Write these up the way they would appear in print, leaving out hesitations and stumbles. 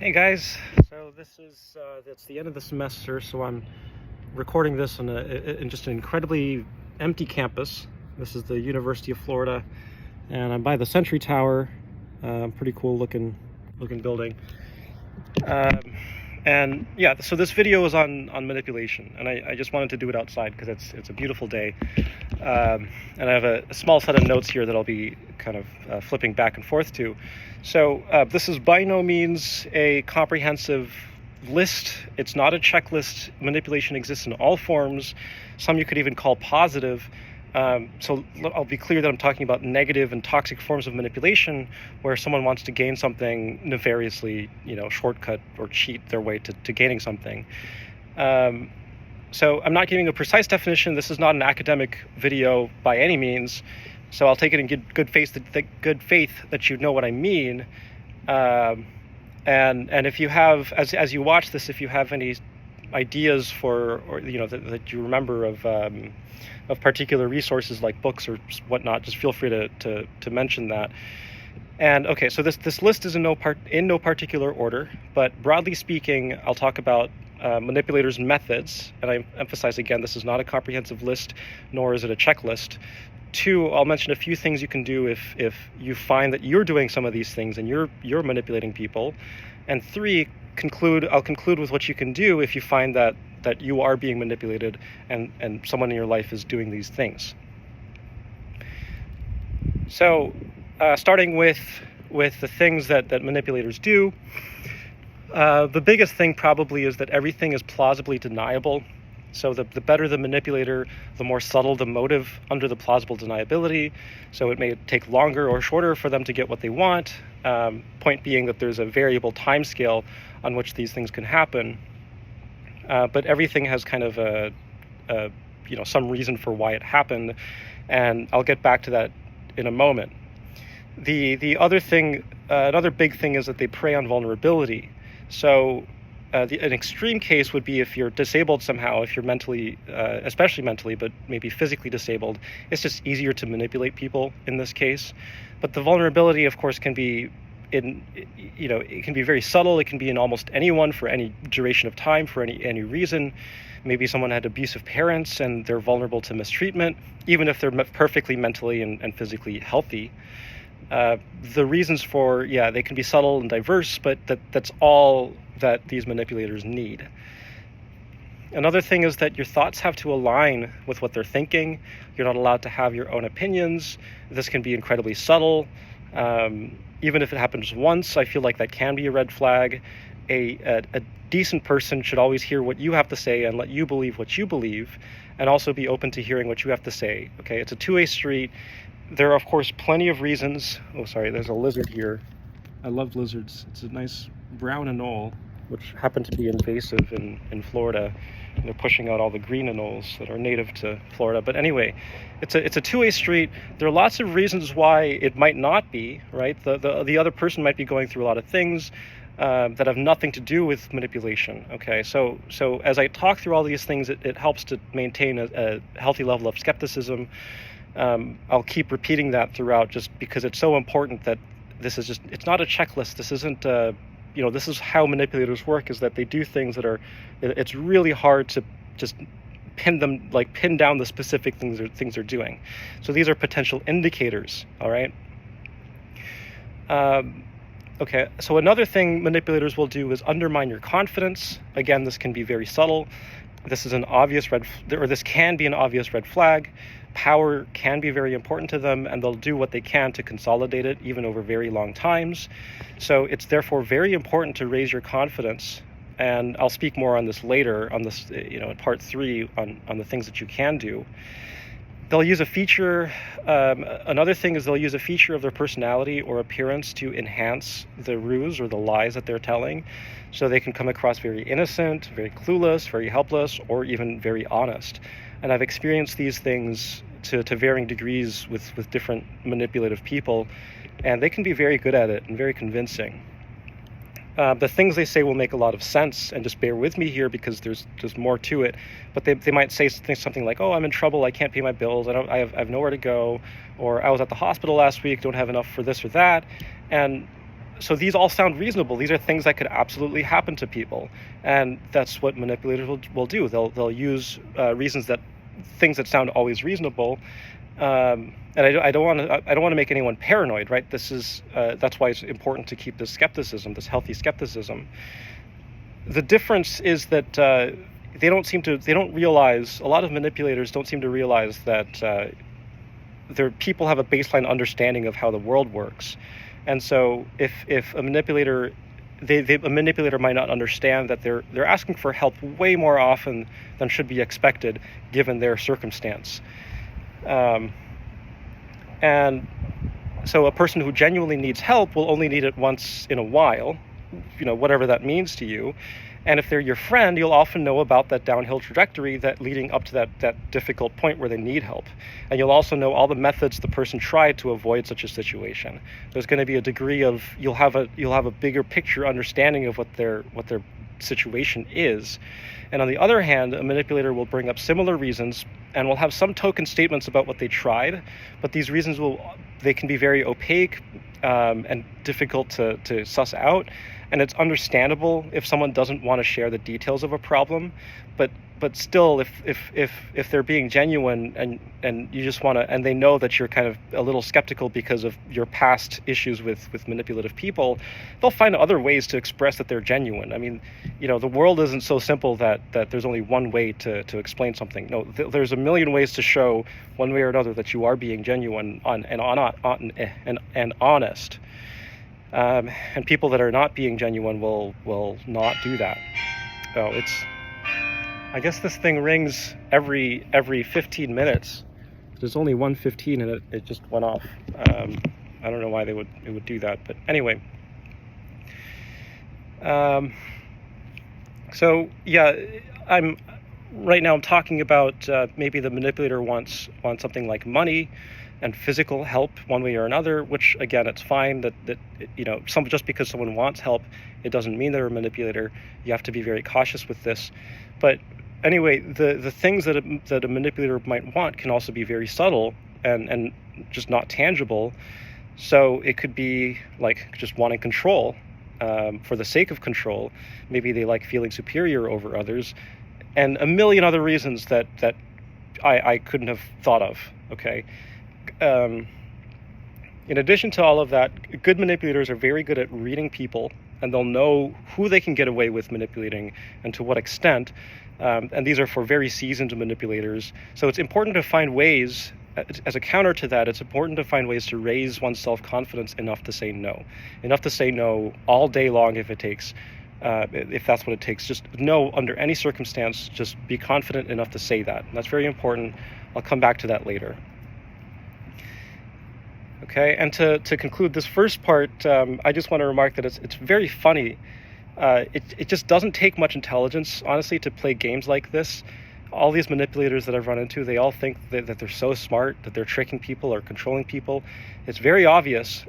Hey guys, so this is it's the end of the semester, so I'm recording this in just an incredibly empty campus. This is the University of Florida, and I'm by the Century Tower. Pretty cool looking building. Um, and yeah, so this video is on manipulation, and I just wanted to do it outside because it's a beautiful day. And I have a small set of notes here that I'll be kind of flipping back and forth to. So this is by no means a comprehensive list. It's not a checklist. Manipulation exists in all forms. Some you could even call positive. So I'll be clear that I'm talking about negative and toxic forms of manipulation where someone wants to gain something nefariously, shortcut or cheat their way to gaining something. So I'm not giving a precise definition. This is not an academic video by any means. So I'll take it in good faith that you know what I mean. And if you have, as you watch this, if you have any ideas that you remember of particular resources like books or whatnot, just feel free to mention that. And okay, so this list is in no particular order, but broadly speaking, I'll talk about manipulators' methods, and I emphasize again, this is not a comprehensive list, nor is it a checklist. 2, I'll mention a few things you can do if you find that you're doing some of these things and you're manipulating people. And 3, I'll conclude with what you can do if you find that you are being manipulated and someone in your life is doing these things. So starting with the things that manipulators do, the biggest thing probably is that everything is plausibly deniable. So the better the manipulator, the more subtle the motive under the plausible deniability. So it may take longer or shorter for them to get what they want. Point being that there's a variable time scale on which these things can happen. But everything has kind of some reason for why it happened, and I'll get back to that in a moment. The other thing, another big thing is that they prey on vulnerability. So an extreme case would be if you're disabled somehow, if you're mentally, especially mentally, but maybe physically disabled. It's just easier to manipulate people in this case. But the vulnerability, of course, can be it can be very subtle. It can be in almost anyone for any duration of time, for any reason. Maybe someone had abusive parents and they're vulnerable to mistreatment, even if they're perfectly mentally and physically healthy. The reasons for, they can be subtle and diverse, but that's all that these manipulators need. Another thing is that your thoughts have to align with what they're thinking. You're not allowed to have your own opinions. This can be incredibly subtle. Even if it happens once, I feel like that can be a red flag. A decent person should always hear what you have to say and let you believe what you believe, and also be open to hearing what you have to say. Okay, it's a two-way street. There are, of course, plenty of reasons. Oh, sorry, there's a lizard here. I love lizards. It's a nice brown anole, which happen to be invasive in Florida. And they're pushing out all the green anoles that are native to Florida. But anyway, it's a two-way street. There are lots of reasons why it might not be, right? The other person might be going through a lot of things that have nothing to do with manipulation. Okay, so as I talk through all these things, it helps to maintain a healthy level of skepticism. I'll keep repeating that throughout, just because it's so important that it's not a checklist. This isn't, this is how manipulators work, is that they do things that it's really hard to just pin down the specific things they're doing. So these are potential indicators, all right? Okay, so another thing manipulators will do is undermine your confidence. Again, this can be very subtle. This can be an obvious red flag. Power can be very important to them, and they'll do what they can to consolidate it, even over very long times. So it's therefore very important to raise your confidence. And I'll speak more on this later, on this, in part 3, on the things that you can do. They'll use a feature. Another thing is they'll use a feature of their personality or appearance to enhance the ruse or the lies that they're telling. So they can come across very innocent, very clueless, very helpless, or even very honest. And I've experienced these things to varying degrees with different manipulative people, and they can be very good at it and very convincing. The things they say will make a lot of sense, and just bear with me here because there's more to it. But they might say something like, "Oh, I'm in trouble. I can't pay my bills. I have nowhere to go," or "I was at the hospital last week. Don't have enough for this or that," and so these all sound reasonable. These are things that could absolutely happen to people, and that's what manipulators will do. They'll use things that sound always reasonable. And I don't want to make anyone paranoid, right? That's why it's important to keep this skepticism, this healthy skepticism. The difference is that they don't realize, a lot of manipulators don't seem to realize that their people have a baseline understanding of how the world works. And so if a manipulator, a manipulator might not understand that they're asking for help way more often than should be expected given their circumstance. And so a person who genuinely needs help will only need it once in a while, whatever that means to you. And if they're your friend, you'll often know about that downhill trajectory that leading up to that difficult point where they need help. And you'll also know all the methods the person tried to avoid such a situation. There's going to be a degree of, you'll have a bigger picture understanding of what their situation is. And on the other hand, a manipulator will bring up similar reasons and will have some token statements about what they tried, but these reasons they can be very opaque and difficult to suss out. And it's understandable if someone doesn't want to share the details of a problem, but still, if they're being genuine and you just want to, and they know that you're kind of a little skeptical because of your past issues with manipulative people, they'll find other ways to express that they're genuine. I mean, the world isn't so simple that there's only one way to explain something. No, there's a million ways to show one way or another that you are being genuine and honest. And people that are not being genuine will not do that. I guess this thing rings every 15 minutes. There's only 1:15 and it just went off. I don't know why it would do that, but anyway. So yeah, I'm talking about maybe the manipulator wants something like money and physical help one way or another, which again, it's fine that just because someone wants help, it doesn't mean they're a manipulator. You have to be very cautious with this. But anyway, the things that a manipulator might want can also be very subtle and just not tangible. So it could be like just wanting control for the sake of control. Maybe they like feeling superior over others, and a million other reasons that I couldn't have thought of. Okay. In addition to all of that, good manipulators are very good at reading people, and they'll know who they can get away with manipulating and to what extent. And these are for very seasoned manipulators. So it's important to find ways, as a counter to that, it's important to find ways to raise one's self-confidence enough to say no all day long if it takes, if that's what it takes. Just no under any circumstance, just be confident enough to say that. And that's very important. I'll come back to that later. Okay, and to conclude this first part, I just want to remark that it's very funny. It just doesn't take much intelligence, honestly, to play games like this. All these manipulators that I've run into, they all think that they're so smart, that they're tricking people or controlling people. It's very obvious,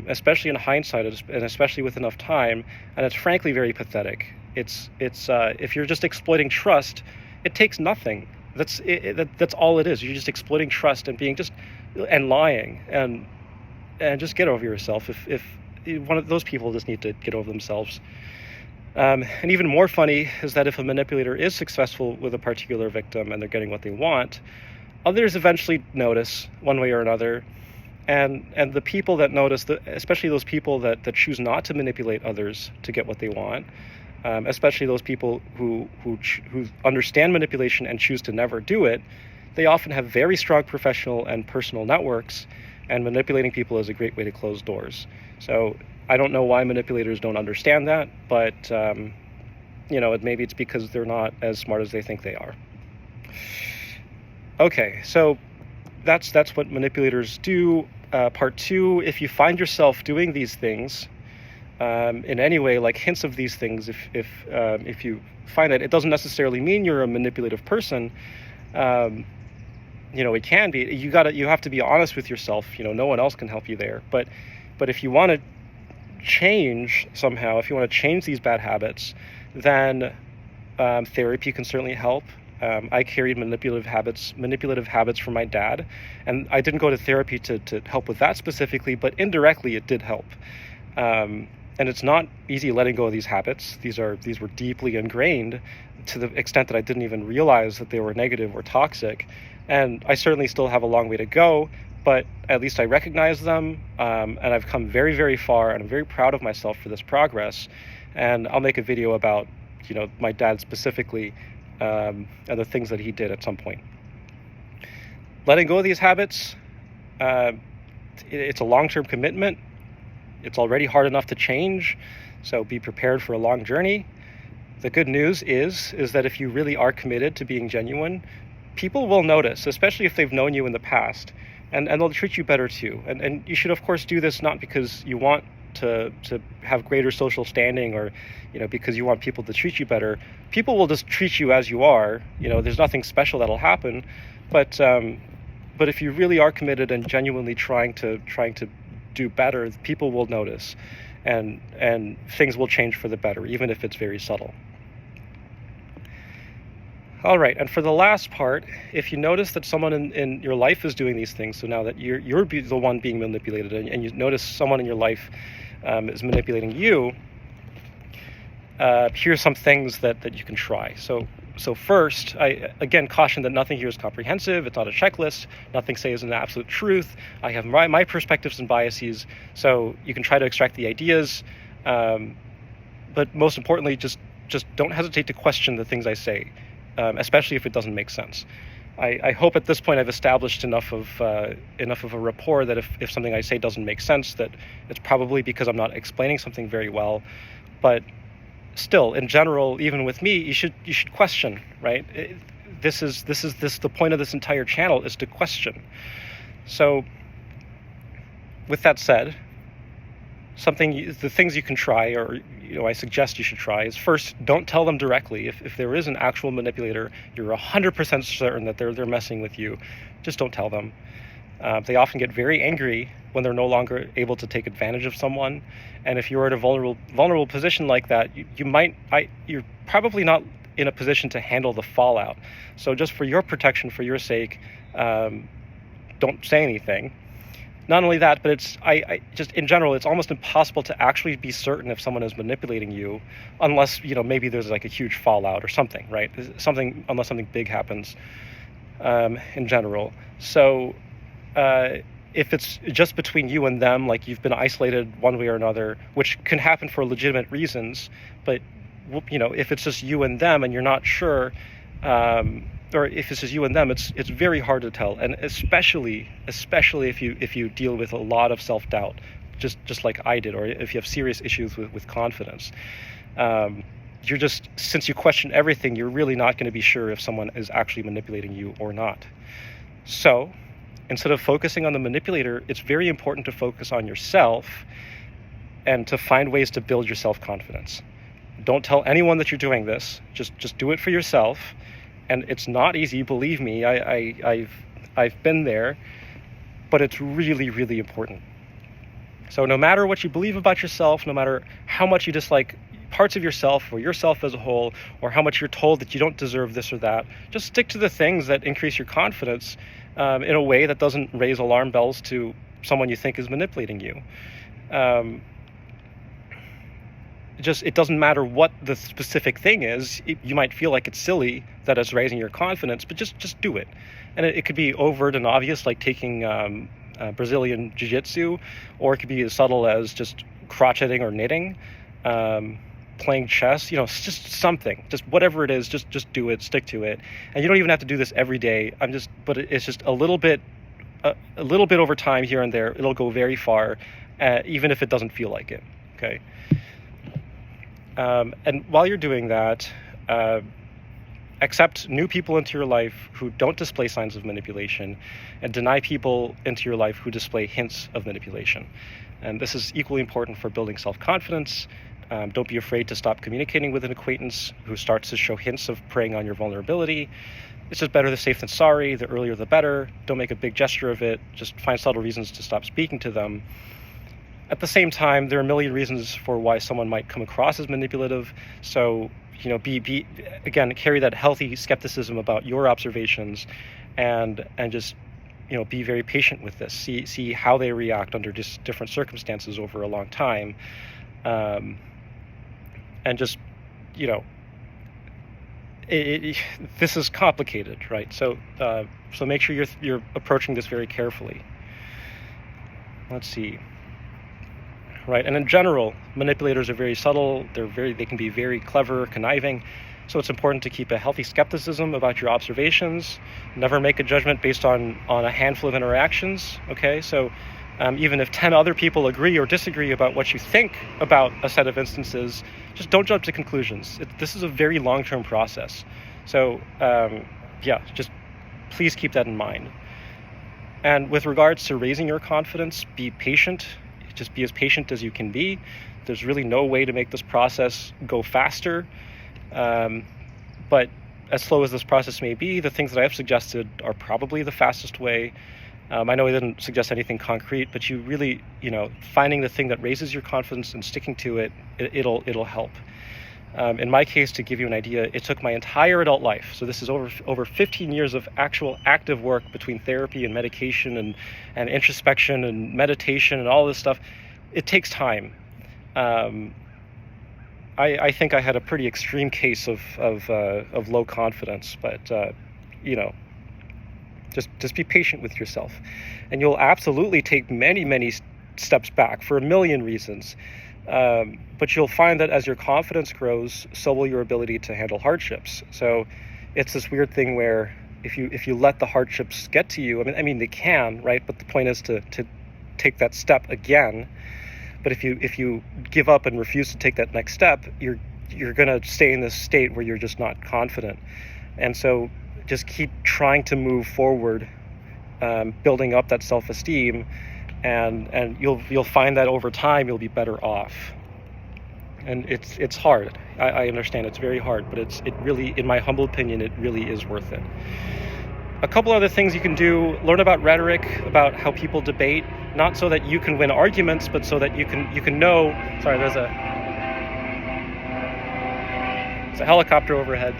especially in hindsight, and especially with enough time, and it's frankly very pathetic. It's if you're just exploiting trust, it takes nothing. That's all it is. You're just exploiting trust and lying, and just get over yourself. If one of those people just need to get over themselves. And even more funny is that if a manipulator is successful with a particular victim and they're getting what they want, others eventually notice one way or another, and the people that notice, especially those people that choose not to manipulate others to get what they want, especially those people who understand manipulation and choose to never do it, they often have very strong professional and personal networks, and manipulating people is a great way to close doors. So I don't know why manipulators don't understand that, but maybe it's because they're not as smart as they think they are. Okay, so that's what manipulators do. Part 2, if you find yourself doing these things in any way, like hints of these things, if you find it doesn't necessarily mean you're a manipulative person. It can be. You have to be honest with yourself. No one else can help you there. But if you want to change somehow, if you want to change these bad habits, then therapy can certainly help. I carried manipulative habits from my dad, and I didn't go to therapy to help with that specifically, but indirectly it did help. And it's not easy letting go of these habits. These were deeply ingrained to the extent that I didn't even realize that they were negative or toxic. And I certainly still have a long way to go, but at least I recognize them, and I've come very, very far, and I'm very proud of myself for this progress. And I'll make a video about, my dad specifically, and the things that he did at some point. Letting go of these habits, it's a long-term commitment. It's already hard enough to change, so be prepared for a long journey. The good news is that if you really are committed to being genuine, people will notice, especially if they've known you in the past, and they'll treat you better too. And you should, of course, do this not because you want to have greater social standing or, because you want people to treat you better. People will just treat you as you are. There's nothing special that'll happen. But if you really are committed and genuinely trying to do better, people will notice, and things will change for the better, even if it's very subtle. All right, and for the last part, if you notice that someone in your life is doing these things, so now that you're the one being manipulated, and you notice someone in your life is manipulating you, here's some things that you can try. So first, I again caution that nothing here is comprehensive. It's not a checklist. Nothing say is an absolute truth. I have my perspectives and biases, so you can try to extract the ideas, but most importantly, just don't hesitate to question the things I say, especially if it doesn't make sense. I hope at this point I've established enough of a rapport that if something I say doesn't make sense, that it's probably because I'm not explaining something very well. But still, in general, even with me, you should question, right? This is the point of this entire channel, is to question. So, with that said, the things you can try, or I suggest you should try, is first, don't tell them directly. If there is an actual manipulator, you're 100% certain that they're messing with you, just don't tell them. They often get very angry when they're no longer able to take advantage of someone, and if you're in a vulnerable position like that, you're probably not in a position to handle the fallout. So just for your protection, for your sake, don't say anything. Not only that, but it's just in general, it's almost impossible to actually be certain if someone is manipulating you, unless maybe there's like a huge fallout or something, right? Unless something big happens, in general. So if it's just between you and them, like you've been isolated one way or another, which can happen for legitimate reasons, but if it's just you and them and you're not sure, or if it's just you and them, it's very hard to tell, and especially if you deal with a lot of self-doubt, just like I did, or if you have serious issues with confidence. Since you question everything, you're really not going to be sure if someone is actually manipulating you or not. So instead of focusing on the manipulator, it's very important to focus on yourself and to find ways to build your self-confidence. Don't tell anyone that you're doing this. Just do it for yourself. And it's not easy, believe me. I've been there, but it's really, really important. So no matter what you believe about yourself, no matter how much you dislike parts of yourself or yourself as a whole, or how much you're told that you don't deserve this or that, just stick to the things that increase your confidence in a way that doesn't raise alarm bells to someone you think is manipulating you. It doesn't matter what the specific thing is. You might feel like it's silly that it's raising your confidence, but just do it. And it could be overt and obvious, like taking Brazilian jiu-jitsu, or it could be as subtle as just crotcheting or knitting, playing chess, just something, just whatever it is, just do it, stick to it. And you don't even have to do this every day. But it's just a little bit over time here and there. It'll go very far, even if it doesn't feel like it. Okay. And while you're doing that, accept new people into your life who don't display signs of manipulation, and deny people into your life who display hints of manipulation. And this is equally important for building self-confidence. Don't be afraid to stop communicating with an acquaintance who starts to show hints of preying on your vulnerability. It's just better safe than sorry. The earlier the better. Don't make a big gesture of it. Just find subtle reasons to stop speaking to them. At the same time, there are a million reasons for why someone might come across as manipulative. So, carry that healthy skepticism about your observations, and just be very patient with this. See how they react under just different circumstances over a long time, and just this is complicated, right? So make sure you're approaching this very carefully. Let's see. Right, and in general, manipulators are very subtle. They can be very clever, conniving. So it's important to keep a healthy skepticism about your observations. Never make a judgment based on a handful of interactions. Okay, so even if 10 other people agree or disagree about what you think about a set of instances, just don't jump to conclusions. This is a very long-term process. So just please keep that in mind. And with regards to raising your confidence, be patient. Just be as patient as you can be. There's really no way to make this process go faster. But as slow as this process may be, the things that I've suggested are probably the fastest way. I know I didn't suggest anything concrete, but you really, finding the thing that raises your confidence and sticking to it, it'll help. In my case, to give you an idea, it took my entire adult life. So this is over 15 years of actual active work between therapy and medication and introspection and meditation and all this stuff. It takes time. I think I had a pretty extreme case of low confidence, but just be patient with yourself, and you'll absolutely take many steps back for a million reasons. But you'll find that as your confidence grows, so will your ability to handle hardships. So it's this weird thing where if you let the hardships get to you, I mean they can, right? But the point is to take that step again. But if you give up and refuse to take that next step, you're gonna stay in this state where you're just not confident. And so just keep trying to move forward, building up that self-esteem, and you'll find that over time you'll be better off. And it's hard. I understand it's very hard, but it really, in my humble opinion, it really is worth it. A couple other things you can do: learn about rhetoric, about how people debate, not so that you can win arguments, but so that you can know. Sorry, there's a helicopter overhead.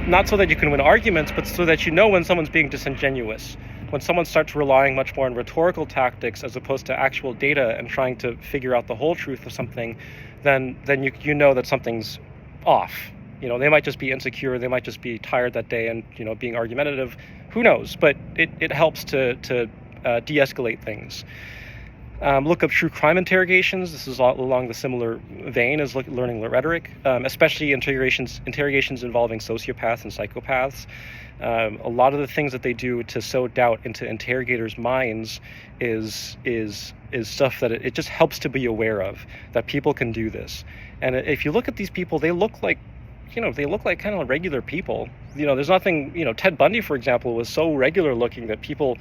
Not so that you can win arguments, but so that you know when someone's being disingenuous. When someone starts relying much more on rhetorical tactics as opposed to actual data and trying to figure out the whole truth of something, then you know that something's off. They might just be insecure, they might just be tired that day and, being argumentative. Who knows? But it helps to de-escalate things. Look up true crime interrogations. This is along the similar vein as learning rhetoric, especially interrogations involving sociopaths and psychopaths. A lot of the things that they do to sow doubt into interrogators' minds is stuff that it just helps to be aware of, that people can do this. And if you look at these people, they look like kind of regular people. There's nothing, Ted Bundy, for example, was so regular looking that people,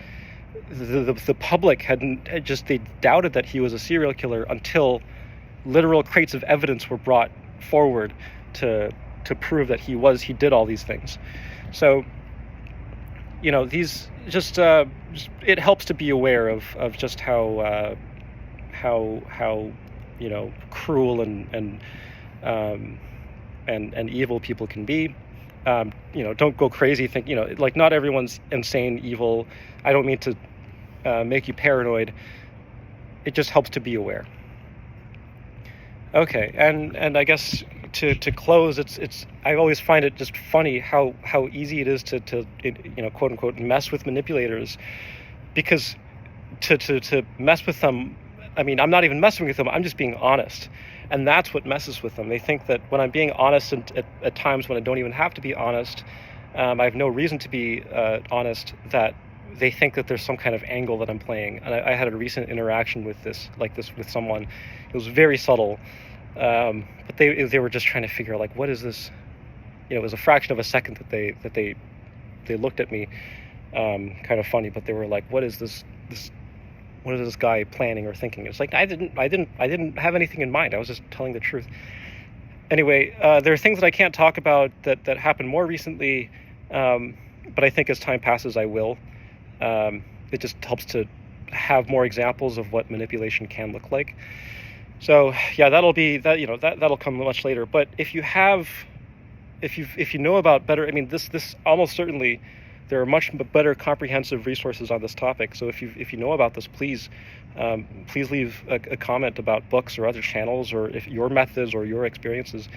the public they doubted that he was a serial killer until literal crates of evidence were brought forward to prove that he did all these things. So, these it helps to be aware of just how cruel and evil people can be. Don't go crazy. Not everyone's insane, evil. I don't mean to make you paranoid. It just helps to be aware. Okay, and I guess to close, I always find it just funny how easy it is to quote unquote mess with manipulators, because to mess with them, I mean, I'm not even messing with them, I'm just being honest. And that's what messes with them. They think that when I'm being honest, and at times when I don't even have to be honest, I have no reason to be honest, that they think that there's some kind of angle that I'm playing. And I had a recent interaction with with someone. It was very subtle, but they were just trying to figure out, what is this? It was a fraction of a second that they looked at me, kind of funny, but they were like, what is this? What is this guy planning or thinking? It's like, I didn't have anything in mind. I was just telling the truth. Anyway, there are things that I can't talk about that happened more recently, but I think as time passes, I will. It just helps to have more examples of what manipulation can look like. So yeah, that'll come much later. But if you have if you know about better, I mean, this almost certainly, there are much better comprehensive resources on this topic. So if you know about this, please leave a comment about books or other channels, or if your methods or your experiences,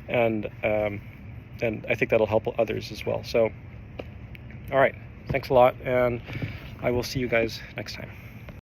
and I think that'll help others as well. So, all right, thanks a lot, and I will see you guys next time.